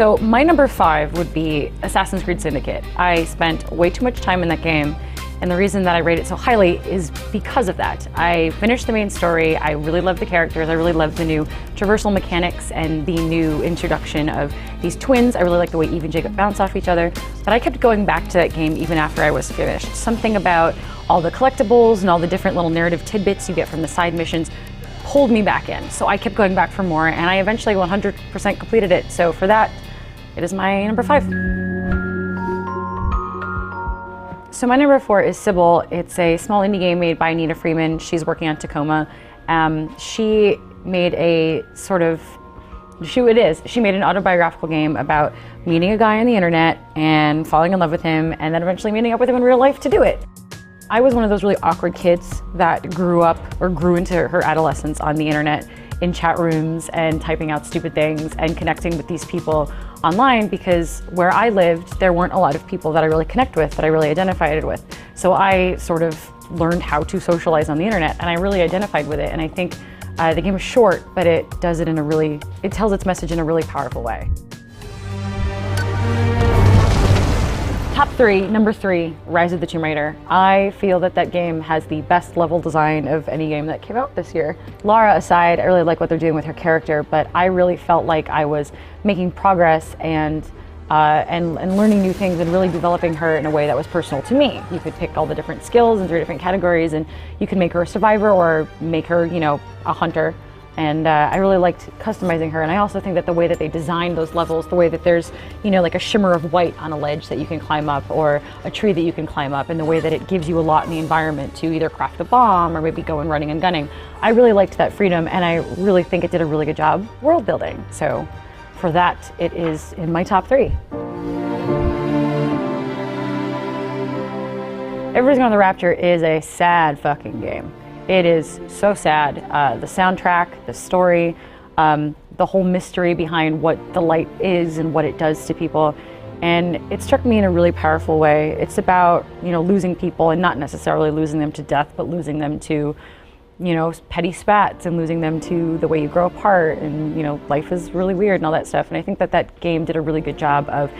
So my number 5 would be Assassin's Creed Syndicate. I spent way too much time in that game, and the reason that I rate it so highly is because of that. I finished the main story, I really loved the characters, I really loved the new traversal mechanics and the new introduction of these twins. I really liked the way Eve and Jacob bounce off each other, but I kept going back to that game even after I was finished. Something about all the collectibles and all the different little narrative tidbits you get from the side missions pulled me back in. So I kept going back for more, and I eventually 100% completed it. So for that, it is my number 5. So my number 4 is Sybil. It's a small indie game made by Nina Freeman. She's working on Tacoma. She made a sort of, she made an autobiographical game about meeting a guy on the internet and falling in love with him, and then eventually meeting up with him in real life to do it. I was one of those really awkward kids that grew into her adolescence on the internet in chat rooms and typing out stupid things and connecting with these people online, because where I lived, there weren't a lot of people that I really connect with, that I really identified with. So I sort of learned how to socialize on the internet, and I really identified with it. And I think the game is short, but it does it it tells its message in a really powerful way. Top 3, number 3, Rise of the Tomb Raider. I feel that that game has the best level design of any game that came out this year. Lara aside, I really like what they're doing with her character, but I really felt like I was making progress and learning new things and really developing her in a way that was personal to me. You could pick all the different skills in 3 different categories, and you can make her a survivor or make her, a hunter. And I really liked customizing her, and I also think that the way that they designed those levels, the way that there's, like a shimmer of white on a ledge that you can climb up, or a tree that you can climb up, and the way that it gives you a lot in the environment to either craft a bomb or maybe go in running and gunning. I really liked that freedom, and I really think it did a really good job world building. So for that, it is in my top 3. Everybody's Going to the Rapture is a sad fucking game. It is so sad. The soundtrack, the story, the whole mystery behind what the light is and what it does to people. And it struck me in a really powerful way. It's about, losing people, and not necessarily losing them to death, but losing them to, petty spats, and losing them to the way you grow apart, and, life is really weird and all that stuff. And I think that that game did a really good job of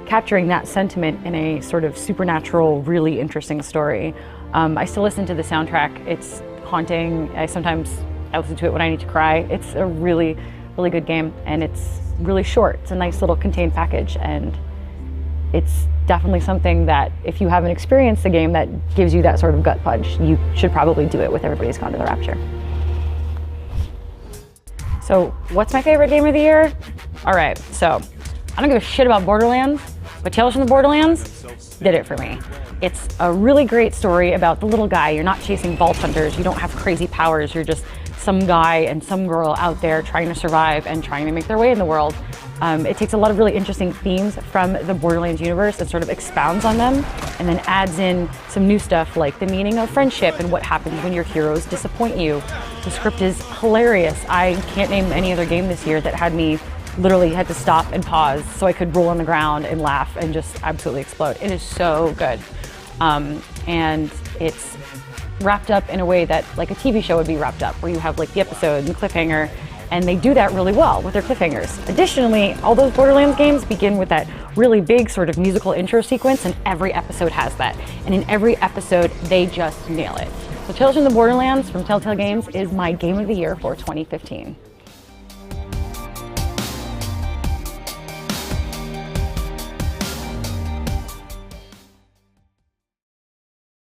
capturing that sentiment in a sort of supernatural, really interesting story. I still listen to the soundtrack. It's haunting. I listen to it when I need to cry. It's a really, really good game, and it's really short. It's a nice little contained package, and it's definitely something that if you haven't experienced the game that gives you that sort of gut punch, you should probably do it with Everybody's Gone to the Rapture. So what's my favorite game of the year? All right, so I don't give a shit about Borderlands, but Tales from the Borderlands did it for me. It's a really great story about the little guy. You're not chasing vault hunters. You don't have crazy powers. You're just some guy and some girl out there trying to survive and trying to make their way in the world. It takes a lot of really interesting themes from the Borderlands universe and sort of expounds on them, and then adds in some new stuff like the meaning of friendship and what happens when your heroes disappoint you. The script is hilarious. I can't name any other game this year that had me literally had to stop and pause so I could roll on the ground and laugh and just absolutely explode. It is so good. And it's wrapped up in a way that like a TV show would be wrapped up, where you have like the episode and the cliffhanger, and they do that really well with their cliffhangers. Additionally, all those Borderlands games begin with that really big sort of musical intro sequence, and every episode has that. And in every episode, they just nail it. So Tales from the Borderlands from Telltale Games is my game of the year for 2015.